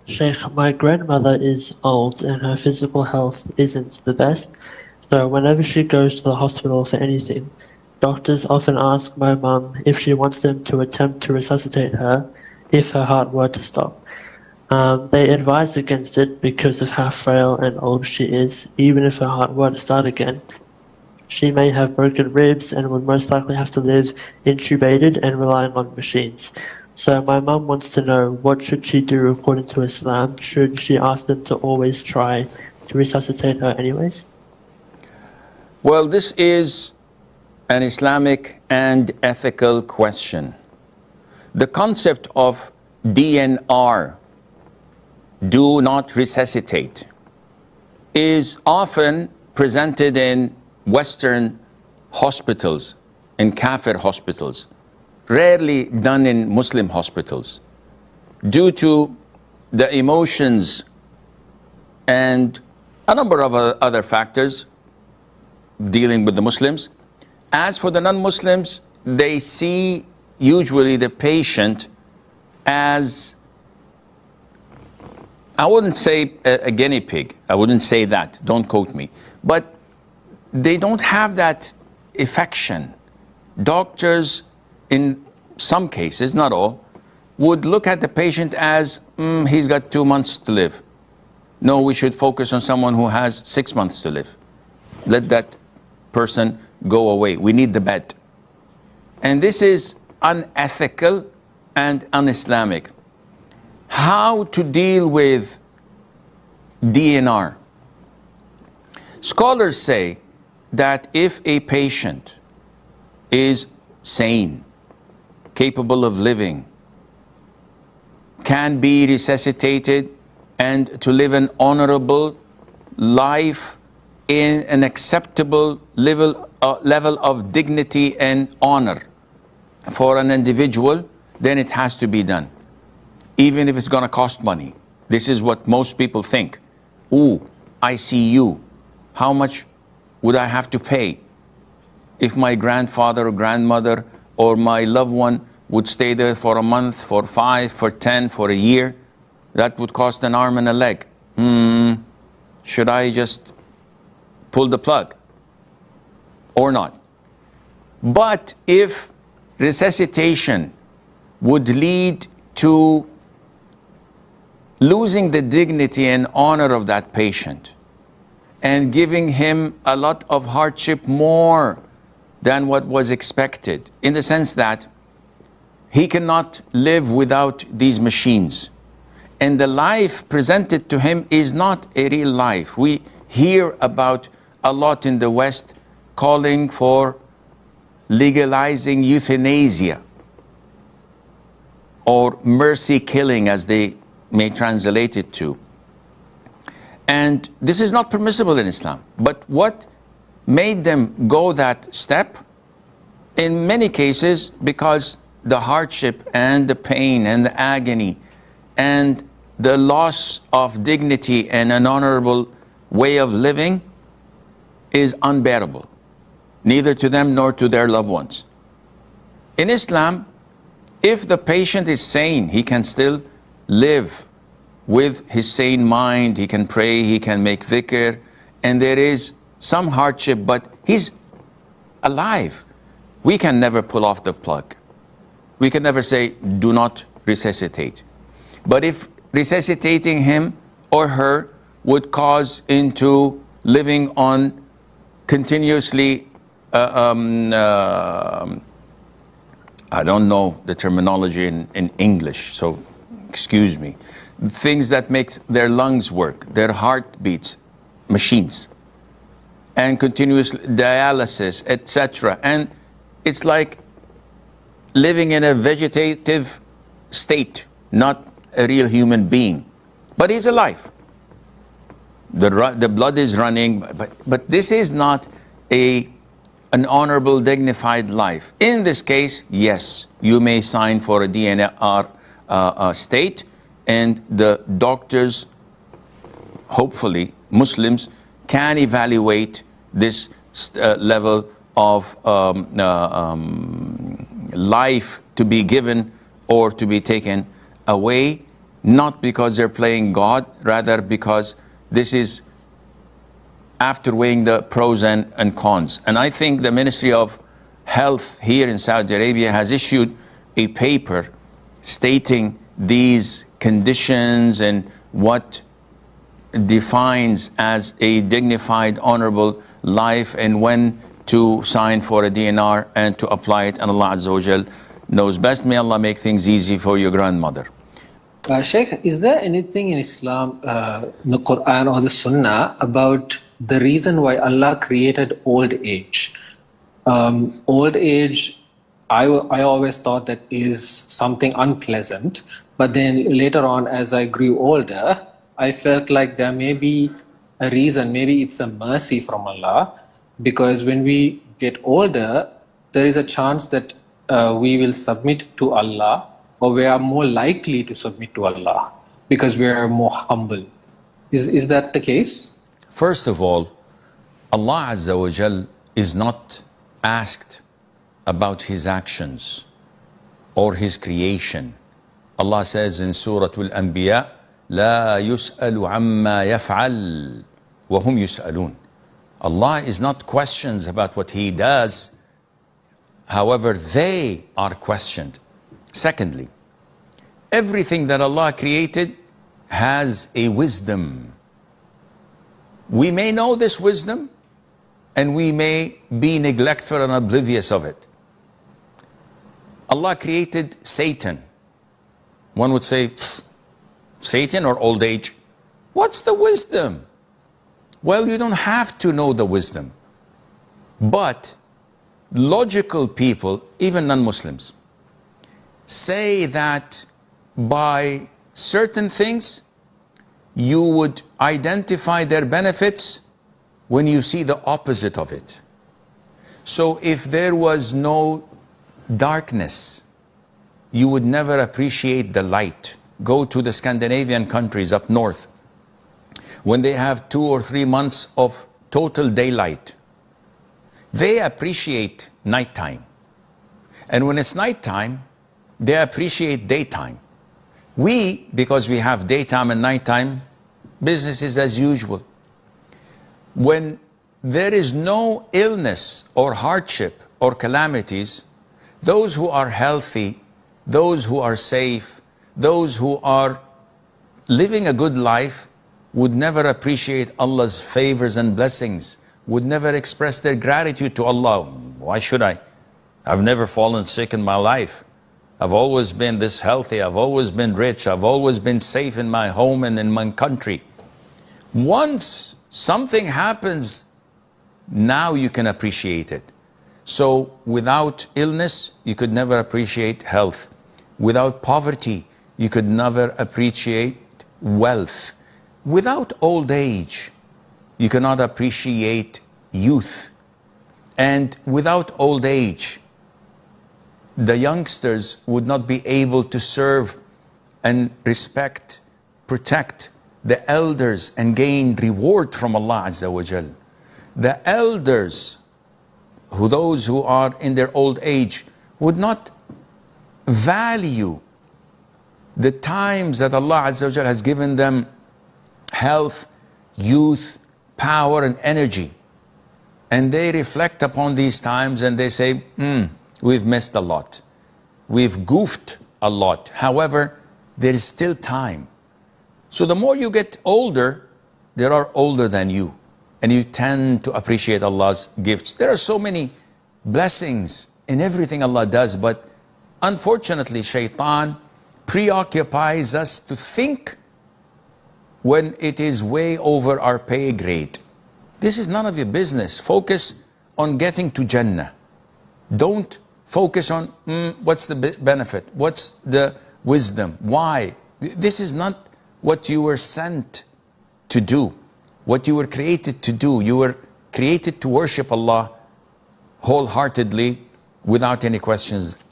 Sheikh, my grandmother is old and her physical health isn't the best, so whenever she goes to the hospital for anything, doctors often ask my mum if she wants them to attempt to resuscitate her if her heart were to stop. They advise against it because of how frail and old she is. Even if her heart were to start again, she may have broken ribs and would most likely have to live intubated and relying on machines. So my mum wants to know, what should she do according to Islam? Should she ask them to always try to resuscitate her anyways? Well, this is an Islamic and ethical question. The concept of DNR, do not resuscitate, is often presented in Western hospitals, in Kafir hospitals, rarely done in Muslim hospitals, due to the emotions and a number of other factors dealing with the Muslims. As for the non-Muslims, they see usually the patient as, I wouldn't say a guinea pig, I wouldn't say that, don't quote me, but they don't have that affection. Doctors, in some cases, not all, would look at the patient as, he's got 2 months to live. No, we should focus on someone who has 6 months to live. Let that person go away. We need the bed. And this is unethical and un-Islamic. How to deal with DNR? Scholars say that if a patient is sane, capable of living, can be resuscitated and to live an honorable life in an acceptable level of dignity and honor for an individual, then it has to be done, even if it's going to cost money. This is what most people think. Ooh, ICU, how much would I have to pay? If my grandfather or grandmother or my loved one would stay there for a month, for 5, for 10, for a year, that would cost an arm and a leg. Should I just pull the plug or not? But if resuscitation would lead to losing the dignity and honor of that patient and giving him a lot of hardship more than what was expected, in the sense that he cannot live without these machines, and the life presented to him is not a real life. We hear about a lot in the West calling for legalizing euthanasia or mercy killing, as they may translate it to. And this is not permissible in Islam. But what made them go that step? In many cases, because the hardship and the pain and the agony and the loss of dignity and an honorable way of living is unbearable, neither to them nor to their loved ones. In Islam, if the patient is sane, he can still live with his sane mind, he can pray, he can make dhikr, and there is some hardship, but he's alive. We can never pull off the plug. We can never say, do not resuscitate. But if resuscitating him or her would cause into living on continuously, I don't know the terminology in English, so excuse me, things that make their lungs work, their heart beats, machines, and continuous dialysis, etc. And it's like living in a vegetative state, not a real human being. But he's alive. The blood is running, but this is not an honorable, dignified life. In this case, yes, you may sign for a DNR state, and the doctors, hopefully Muslims, can evaluate this level of life to be given or to be taken away not because they're playing God, rather because this is after weighing the pros and cons. And I think the Ministry of Health here in Saudi Arabia has issued a paper stating these conditions and what defines as a dignified, honorable life, and when to sign for a DNR and to apply it. And Allah Azza wa Jal knows best. May Allah make things easy for your grandmother. Sheikh, is there anything in Islam, in the Quran or the Sunnah, about the reason why Allah created old age? Old age, I always thought that is something unpleasant, but then later on, as I grew older, I felt like there may be a reason, maybe it's a mercy from Allah, because when we get older, there is a chance that we will submit to Allah, or we are more likely to submit to Allah because we are more humble. Is that the case? First of all, Allah Azza wa Jal is not asked about his actions or his creation. Allah says in Surah Al-Anbiya, لا يسأل عما يفعل وهم يسألون. Allah is not questioned about what he does. However, they are questioned. Secondly, everything that Allah created has a wisdom. We may know this wisdom and we may be neglectful and oblivious of it. Allah created Satan. One would say, Satan or old age? What's the wisdom? Well, you don't have to know the wisdom. But logical people, even non-Muslims, say that by certain things you would identify their benefits when you see the opposite of it. So if there was no darkness, you would never appreciate the light. Go to the Scandinavian countries up north. When they have 2 or 3 months of total daylight, they appreciate nighttime. And when it's nighttime, they appreciate daytime. We, because we have daytime and nighttime, business is as usual. When there is no illness or hardship or calamities, those who are healthy, those who are safe, those who are living a good life would never appreciate Allah's favors and blessings, would never express their gratitude to Allah. Why should I? I've never fallen sick in my life. I've always been this healthy. I've always been rich. I've always been safe in my home and in my country. Once something happens, now you can appreciate it. So without illness, you could never appreciate health. Without poverty, you could never appreciate wealth. Without old age, you cannot appreciate youth. And without old age, the youngsters would not be able to serve and respect, protect the elders and gain reward from Allah Azza wa Jal. The elders, those who are in their old age, would not value the times that Allah Azza wa Jal has given them health, youth, power and energy. And they reflect upon these times and they say, we've missed a lot. We've goofed a lot. However, there is still time. So the more you get older, there are older than you. And you tend to appreciate Allah's gifts. There are so many blessings in everything Allah does, but unfortunately, shaitan preoccupies us to think when it is way over our pay grade. This is none of your business. Focus on getting to Jannah. Don't focus on what's the benefit, what's the wisdom, why. This is not what you were sent to do, what you were created to do. You were created to worship Allah wholeheartedly without any questions